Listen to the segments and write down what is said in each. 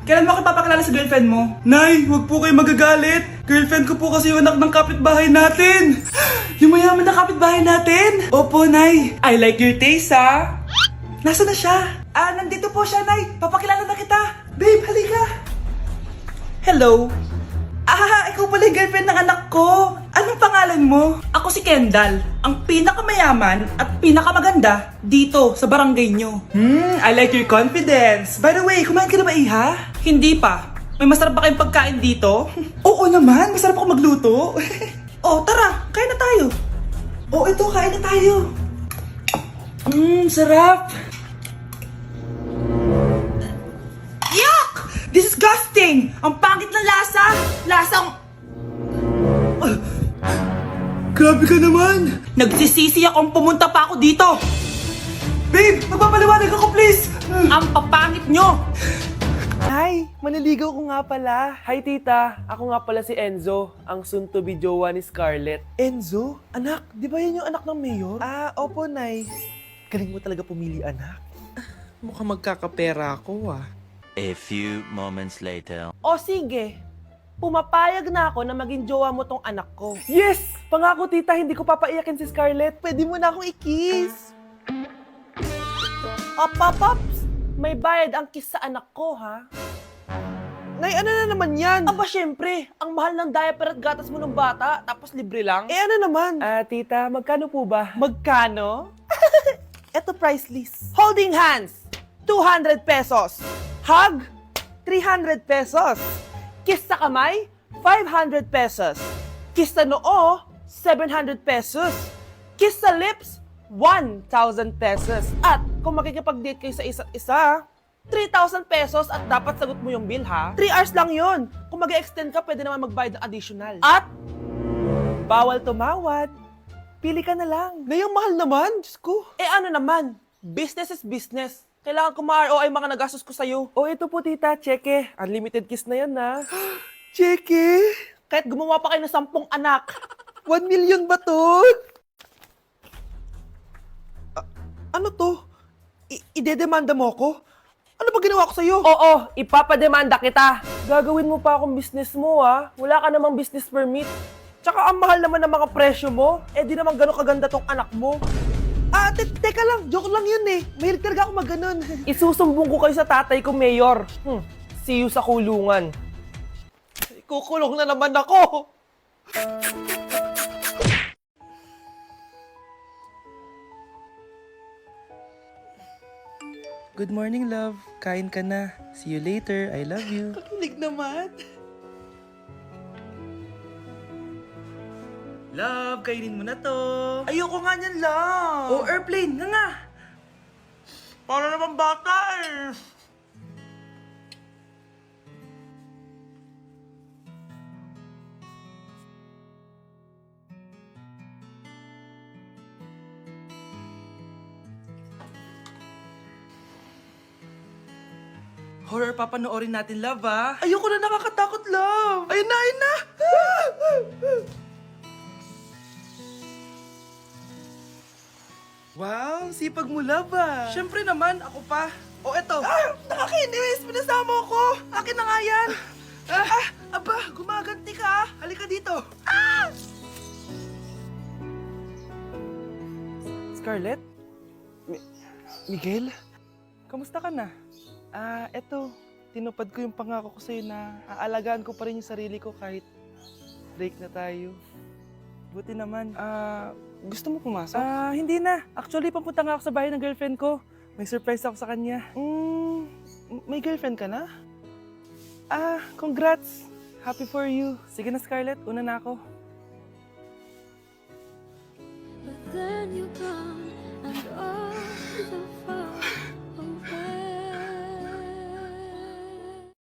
Kailan mo ako papakilala sa girlfriend mo? Nay, wag po kayo magagalit. Girlfriend ko po kasi yung anak ng kapitbahay natin. Yung mayaman na kapitbahay natin. Opo, Nay. I like your taste, ha? Nasaan na siya? Nandito po siya, Nay. Papakilala na kita. Babe, halika. Hello. Ikaw pala yung girlfriend ng anak ko. Anong pangalan mo? Ako si Kendall, ang pinakamayaman at pinakamaganda dito sa barangay nyo. I like your confidence. By the way, kumain ka na ba, Iha? Hindi pa. May masarap ba kayong pagkain dito? Oo naman, masarap ako magluto. Tara, kain na tayo. Ito, kain na tayo. Sarap. Yuck! Disgusting! Ang pangit ng lasa! Lasang... Grabe ka naman! Nagsisisi akong pumunta pa ako dito! Babe, magpapaliwanag ako please! Ang papangit nyo! Hi! Maniligaw ko nga pala. Hi, tita. Ako nga pala si Enzo, ang soon-to-be jowa ni Scarlett. Enzo? Anak, di ba yan yung anak ng mayor? Opo, Nay. Galing mo talaga pumili, anak. Mukhang magkakapera ako, A few moments later. O sige, pumapayag na ako na maging jowa mo tong anak ko. Yes! Pangako, tita, hindi ko papaiyakin si Scarlett. Pwede mo na akong i-kiss. Pops! May bayad ang kiss sa anak ko, ha? Nay, ano na naman yan? Aba, syempre. Ang mahal ng diaper at gatas mo ng bata, tapos libre lang. Ano naman? Tita, magkano po ba? Magkano? Eto price list. Holding hands, 200 pesos. Hug, 300 pesos. Kiss sa kamay, 500 pesos. Kiss sa noo, 700 pesos. Kiss sa lips, 1,000 pesos. At kung makikipag-date kayo sa isa't isa, 3,000 pesos at dapat sagot mo yung bill, ha? 3 hours lang yun. Kung mag-extend ka, pwede naman magbayad ng additional. At bawal tumawad. Pili ka na lang. Ngayong mahal naman, Diyos ko. Ano naman? Business is business. Kailangan ko ma-ROI mga nagastos ko sa'yo. Ito po, tita. Cheque. Unlimited kiss na yan, na. Cheque? Kahit gumawa pa kayo ng 10 anak. 1 million ba to? Ano to? Idedemanda mo ako? Ano ba ginawa ko sa'yo? Oo, ipapademanda kita. Gagawin mo pa akong business mo, ha? Wala ka namang business permit. Tsaka ang mahal naman ng mga presyo mo. Di naman gano'ng kaganda tong anak mo. Teka lang, joke lang yun eh. Mahilig talaga ako mag-ganon. Isusumbong ko kayo sa tatay ko, Mayor. See you sa kulungan. Kukulong na naman ako. Good morning, love. Kain ka na. See you later. I love you. Kakilig naman. Love, kainin mo na to. Ayoko nga niyan, love. Airplane, nga. Para naman bata eh. Horror papanoorin natin, love, ha? Ayoko na, nakakatakot, love. Ayun na, ayun na. Wow, sipag mo, love, ah. Siyempre naman, ako pa. Eto. Nakakainis, pinasama ko. Akin na nga yan. Aba, gumaganti ka, ah. Halika dito. Scarlett? Miguel? Kamusta ka na? Eto, tinupad ko yung pangako ko sa'yo na aalagaan ko pa rin yung sarili ko kahit break na tayo. Buti naman. Gusto mo pumasok? Hindi na. Actually, papunta nga ako sa bahay ng girlfriend ko. May surprise ako sa kanya. May girlfriend ka na? Congrats. Happy for you. Sige na, Scarlett. Una na ako. But then you gone and all so far away.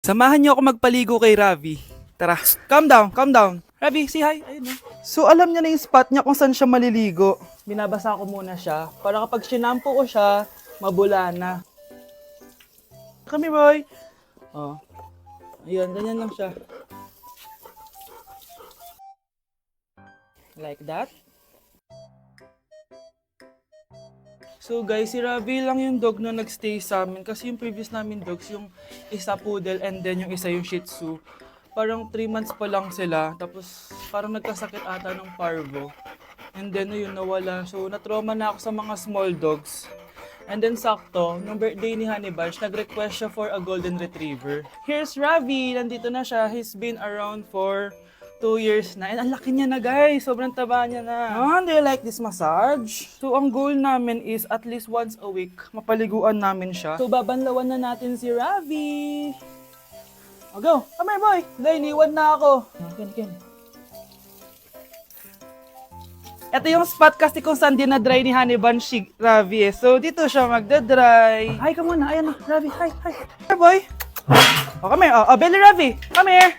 Samahan niyo ako magpaligo kay Ravi. Tara, calm down, calm down. Ravi, say hi. Ayun, So, alam niya na yung spot niya kung saan siya maliligo. Binabasa ko muna siya para kapag sinampo ko siya, mabula na. Kami, Roy. Ayun, ganyan lang siya. Like that. So guys, si Ravi lang yung dog na nagstay sa amin kasi yung previous namin dogs, yung isa poodle and then yung isa yung shih tzu. Parang 3 months pa lang sila, tapos parang nagkasakit ata ng parvo. And then yun, nawala. So natrauma na ako sa mga small dogs. And then sakto, nung birthday ni Honey Bunch, nag-request siya for a golden retriever. Here's Ravi, nandito na siya. He's been around for 2 years na. And ang laki niya na guys, sobrang taba niya na. Do you like this massage? So ang goal namin is at least once a week, mapaliguan namin siya. So babanlawan na natin si Ravi. O go, come here boy. Dahil iniwan na ako. Ken. Ito yung spot kasi kung saan dinadry ni Honey Bunch si Ravi eh. So dito siya magdadry. Hi ka muna, ayan na, Ravi, hi. Here boy. O come here, belly Ravi, come here.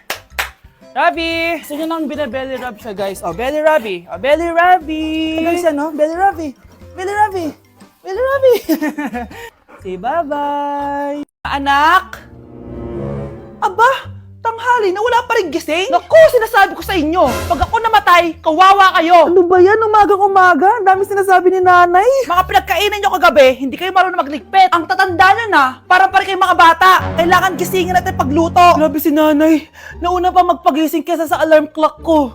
Ravi! Gusto nyo nang binabelly rub siya, guys. Belly Ravi. Belly Ravi! Guys, ano? Belly Ravi. Belly Ravi. Belly Ravi. Say bye-bye. Anak! Aba! Tanghali na wala pa rin gising? Naku, sinasabi ko sa inyo. Pag ako namatay, kawawa kayo. Ano ba yan? Umagang-umaga? Ang dami sinasabi ni nanay. Mga pinagkainan nyo kagabi, hindi kayo marunong magligpit. Ang tatanda nyo na, para kayo mga bata. Kailangan gisingin natin pagluto. Grabe si nanay. Nauna pa magpagising kesa sa alarm clock ko.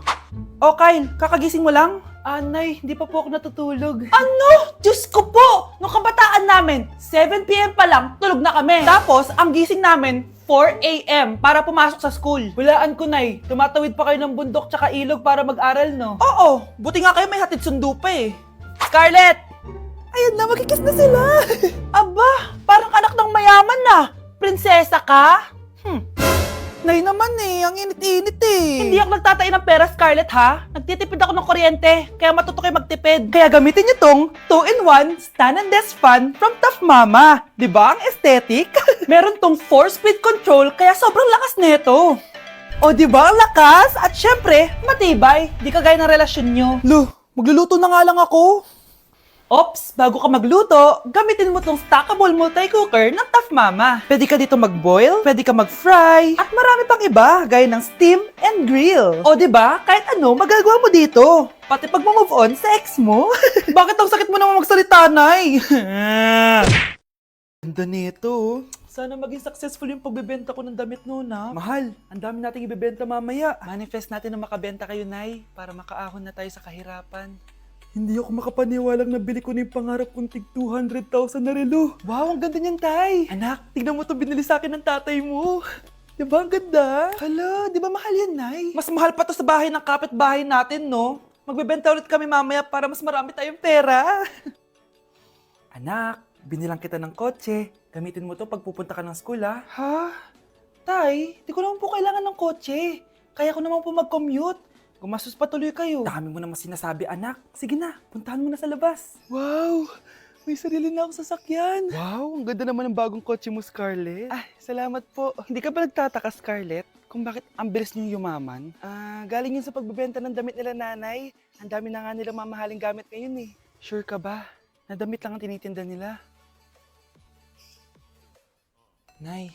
O Kyle, kakagising mo lang? Nay, hindi pa po ako natutulog. Ano? Diyos ko po! Nung kabataan namin, 7 p.m. pa lang, tulog na kami. Tapos, ang gising namin, 4 a.m. para pumasok sa school. Hulaan ko, Nay. Tumatawid pa kayo ng bundok tsaka ilog para mag-aral, no? Oo. Buti nga kayo may hatid sundo pa eh. Scarlett! Ayun na, magkikis na sila. Aba, parang anak ng mayaman na. Prinsesa ka? Nay naman eh, ang init-init eh. Hindi ako nagtatain ng pera, Scarlett ha? Nagtitipid ako ng kuryente, kaya matuto kayo magtipid. Kaya gamitin niyo tong 2-in-1 Stand and Desk Fan from Tough Mama. Diba ang aesthetic? Meron tong 4-speed control, kaya sobrang lakas nito. O diba ang lakas? At syempre, matibay. Di kagaya ng relasyon nyo. Lo, magluluto na nga lang ako. Ops, bago ka magluto, gamitin mo tong stackable multi-cooker ng Tough Mama. Pwede ka dito mag-boil, pwede ka mag-fry, at marami pang iba, gaya ng steam and grill. O diba, kahit ano, magagawa mo dito. Pati pag move on sa ex mo. Bakit ang sakit mo naman magsalita, Nay? Ganda nito. Sana maging successful yung pagbebenta ko ng damit noon, ha? Mahal, ang dami nating ibebenta mamaya. Manifest natin na makabenta kayo, Nay, para makaahon na tayo sa kahirapan. Hindi ako makapaniwalang nabili ko na yung pangarap kong tig 200,000 na relo. Wow, ang ganda niyan, Tay. Anak, tignan mo to binili sa akin ng tatay mo. Diba ang ganda? Hala, di ba mahal yan, Nay? Mas mahal pa to sa bahay ng kapitbahay natin, no? Magbebenta ulit kami mamaya para mas marami tayong pera. Anak, binilang kita ng kotse. Gamitin mo to pag pupunta ka ng school, ha? Ha? Tay, di ko naman po kailangan ng kotse. Kaya ko naman po mag-commute. Gumastos pa tuloy kayo. Dami mo naman sinasabi, anak. Sige na, puntahan mo na sa labas. Wow! May sarili na akong sasakyan. Wow, ang ganda naman ng bagong kotse mo, Scarlett. Ay, salamat po. Hindi ka ba nagtataka, Scarlett, kung bakit ang bilis niyong yumaman? Galing yun sa pagbebenta ng damit nila nanay. Ang dami na nga nila mamahaling gamit ngayon eh. Sure ka ba? Na damit lang ang tinitinda nila? Nay,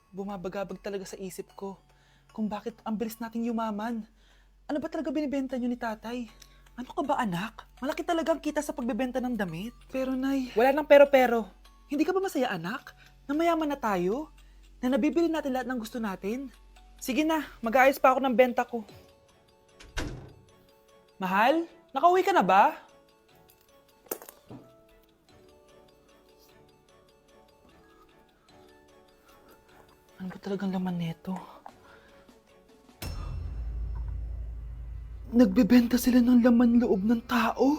bumabagabag talaga sa isip ko kung bakit ang bilis nating yumaman. Ano ba talaga binibenta nyo ni tatay? Ano ka ba anak? Malaki talaga ang kita sa pagbebenta ng damit. Pero Nay, wala nang pero-pero. Hindi ka ba masaya anak? Na mayaman na tayo? Na nabibili natin lahat ng gusto natin? Sige na, mag-aayos pa ako ng benta ko. Mahal, nakauwi ka na ba? Ano ba talagang laman nito? Nagbebenta sila ng laman loob ng tao.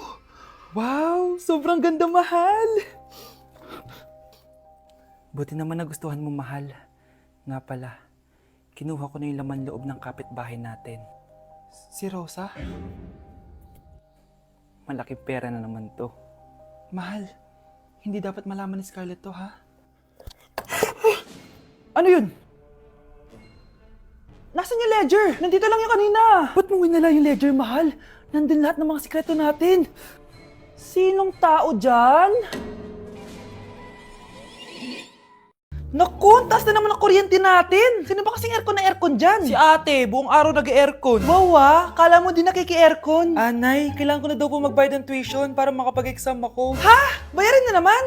Wow, sobrang ganda, mahal. Buti naman nagustuhan mo, mahal. Nga pala, kinuha ko na yung laman loob ng kapitbahay natin. Si Rosa? Malaking pera na naman to. Mahal, hindi dapat malaman ni Scarlett to, ha? Ano yun? Nasaan yung ledger? Nandito lang yung kanina. Ba't mo winala yung ledger, mahal? Nandun lahat ng mga sikreto natin. Sinong tao dyan? Naku, ang taas na naman ang kuryente natin. Sino ba kasing aircon dyan? Si ate, buong araw nag-aircon. Wow kala mo din nakiki-aircon. Nay, kailangan ko na daw po magbayad ng tuition para makapag-exam ako. Ha? Bayarin na naman?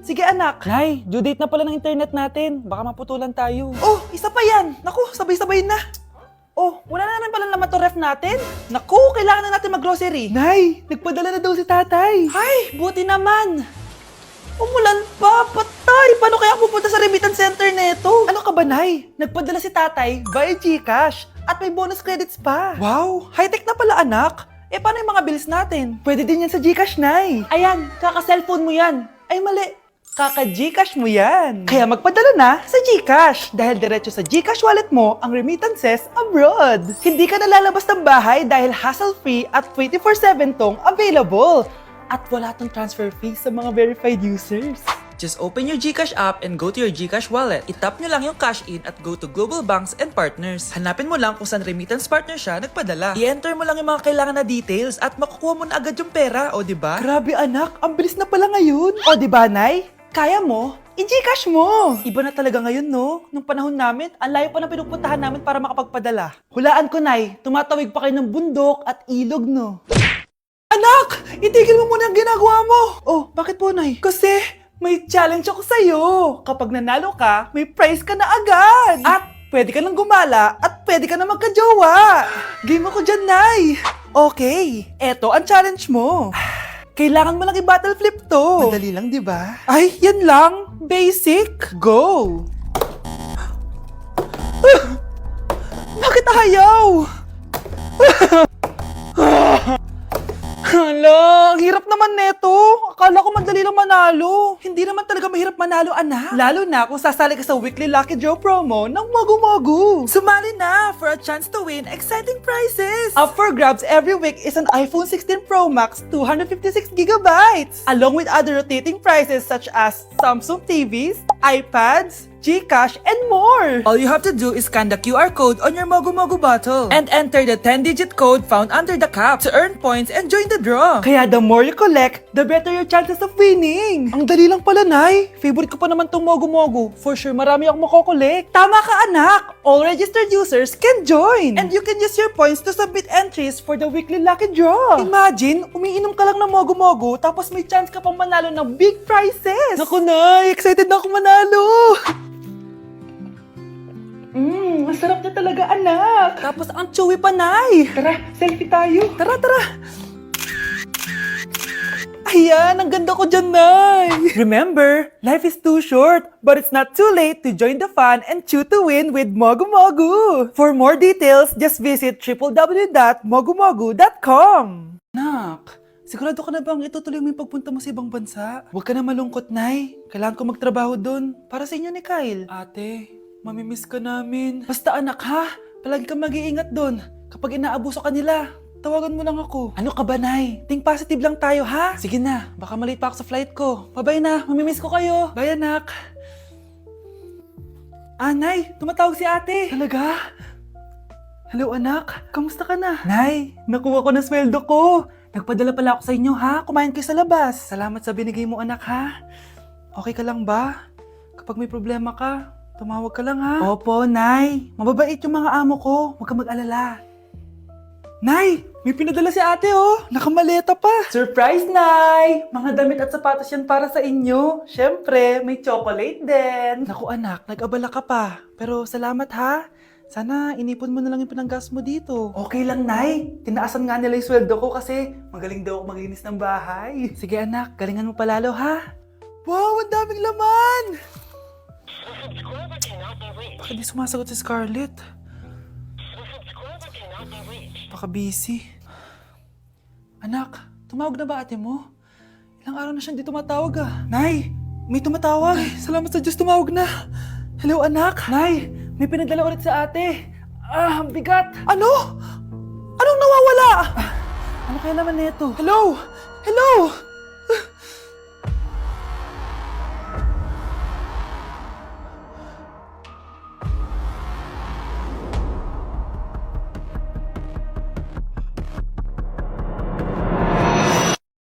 Sige anak. Nay, due date na pala ng internet natin. Baka maputulan tayo. Oh, isa pa yan. Naku, sabay-sabay na. Oh, wala na naman pala naman to ref natin. Naku, kailangan na natin mag-grocery. Nay, nagpadala na daw si tatay. Ay, buti naman. Umulan pa, patay! Paano kaya ako pupunta sa remittance center nito? Ano ka ba, Nay? Nagpadala si tatay via GCash at may bonus credits pa. Wow, high-tech na pala anak. Eh, paano yung mga bills natin? Pwede din yan sa GCash, Nay. Ayan, kaka-cellphone mo yan. Ay, mali. Kaka-GCash mo yan. Kaya magpadala na sa GCash dahil diretso sa GCash wallet mo ang remittances abroad. Hindi ka nalalabas ng bahay dahil hassle-free at 24/7 tong available. At wala tong transfer fee sa mga verified users. Just open your GCash app and go to your GCash wallet. Itap nyo lang yung cash in at go to global banks and partners. Hanapin mo lang kung saan remittance partner siya nagpadala. I-enter mo lang yung mga kailangan na details at makukuha mo na agad yung pera, o diba? Grabe anak, ang bilis na pala ngayon. O diba, Nay? Kaya mo? I-GCash mo! Iba na talaga ngayon, no? Nung panahon namin, ang layo pa ng pinupuntahan namin para makapagpadala. Hulaan ko, Nay, tumatawid pa kayo ng bundok at ilog, no? Anak! Itigil mo muna ang ginagawa mo! Oh, bakit po, Nay? Kasi may challenge ako sa'yo. Kapag nanalo ka, may prize ka na agad. At pwede ka nang gumala at pwede ka na magka-jowa. Game ako dyan, Nay. Okay, eto ang challenge mo. Kailangan mo lang i-battle flip to. Madali lang, di ba? Ay, yan lang. Basic. Go! Bakit ayaw? Hala, ang hirap naman neto. Akala ko madali lang manalo. Hindi naman talaga mahirap manalo, anak. Lalo na kung sasali ka sa weekly Lucky Draw promo ng Mogu. Sumali na for a chance to win exciting prizes. Up for grabs every week is an iPhone 16 Pro Max 256GB, along with other rotating prizes such as Samsung TVs, iPads, GCash, and more! All you have to do is scan the QR code on your Mogu bottle and enter the 10-digit code found under the cap to earn points and join the draw. Kaya the more you collect, the better your chances of winning. Ang dali lang pala, Nay. Favorite ko pa naman tong Mogu. For sure, marami akong makokolek. Tama ka, anak! All registered users can join! And you can use your points to submit entries for the weekly Lucky Draw. Imagine, umiinom ka lang ng Mogu tapos may chance ka pang manalo ng big prizes. Naku, Nay! Excited na ako manalo! Masarap niya talaga, anak. Tapos ang chewy pa, Nay. Tara, selfie tayo. Tara. Ayan, ang ganda ko dyan, Nay. Remember, life is too short, but it's not too late to join the fun and chew to win with Mogu. For more details, just visit www.mogumogu.com. Nak, sigurado ka na bang itutuloy mo yung pagpunta mo sa ibang bansa? Huwag ka na malungkot, Nay. Kailangan ko magtrabaho doon para sa inyo ni Kyle. Ate, mamimiss ka namin. Basta anak ha, palagi kang mag-iingat doon. Kapag inaabuso ka nila, tawagan mo lang ako. Ano ka ba, Nay? Think positive lang tayo, ha? Sige na, baka malate pa ako sa flight ko. Bye-bye na, mamimiss ko kayo. Bye, anak. Nay, tumatawag si ate. Talaga? Hello, anak. Kamusta ka na? Nay, nakuha ko na sweldo ko. Nagpadala pala ako sa inyo, ha? Kumain kayo sa labas. Salamat sa binigay mo, anak, ha? Okay ka lang ba? Kapag may problema ka, tumawag ka lang, ha? Opo, Nay. Mababait yung mga amo ko. Huwag ka mag-alala. Nay, may pinadala si ate, oh. Nakamaleta pa. Surprise, Nay! Mga damit at sapatos yan para sa inyo. Siyempre, may chocolate din. Naku, anak, nag-abala ka pa. Pero salamat, ha? Sana inipon mo na lang yung pinanggas mo dito. Okay lang, Nay. Tinaasan nga nila yung sweldo ko kasi magaling daw ako maglinis ng bahay. Sige, anak. Galingan mo palalo, ha? Wow, ang daming laman! Bakit di sumasagot si Scarlett? Baka busy. Anak, tumawag na ba ate mo? Ilang araw na siyang di tumatawag ah. Nay, may tumatawag. Ay, salamat sa Diyos, tumawag na. Hello anak. Nay, may pinadala ulit sa ate. Ang bigat. Ano? Anong nawawala? Ano kaya naman nito? Hello?